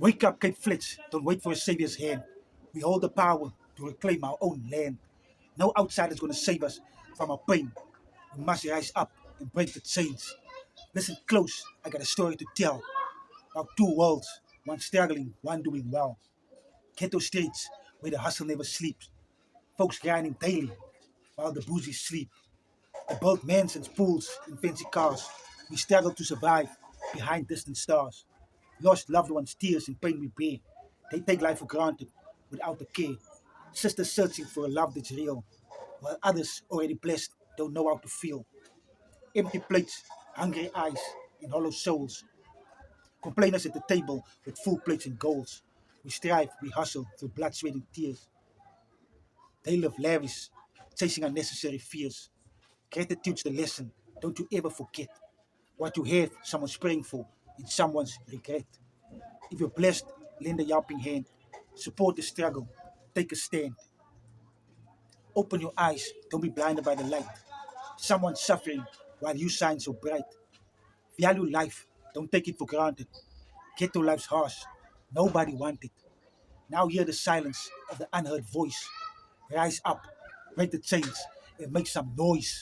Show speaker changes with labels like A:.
A: Wake up, Cape Flats. Don't wait for a savior's hand. We hold the power to reclaim our own land. No outsider's going to save us from our pain. We must rise up and break the chains. Listen close, I got a story to tell about two worlds, one struggling, one doing well. Ghetto streets where the hustle never sleeps. Folks grinding daily while the boozies sleep. They build mansions, pools, and fancy cars. We struggle to survive behind distant stars. Lost loved ones, tears, and pain we bear. They take life for granted without the care. Sisters searching for a love that's real, while others, already blessed, don't know how to feel. Empty plates, hungry eyes, and hollow souls. Complainers at the table with full plates and goals. We strive, we hustle through blood, sweat, and tears. They live lavish, chasing unnecessary fears. Gratitude's the lesson. Don't you ever forget what you have, someone's praying for, and someone's regret. If you're blessed, lend a helping hand. Support the struggle. Take a stand. Open your eyes. Don't be blinded by the light. Someone's suffering while you shine so bright. Value life. Don't take it for granted. Ghetto life's harsh. Nobody wants it. Now hear the silence of the unheard voice. Rise up, break the chains, and make some noise.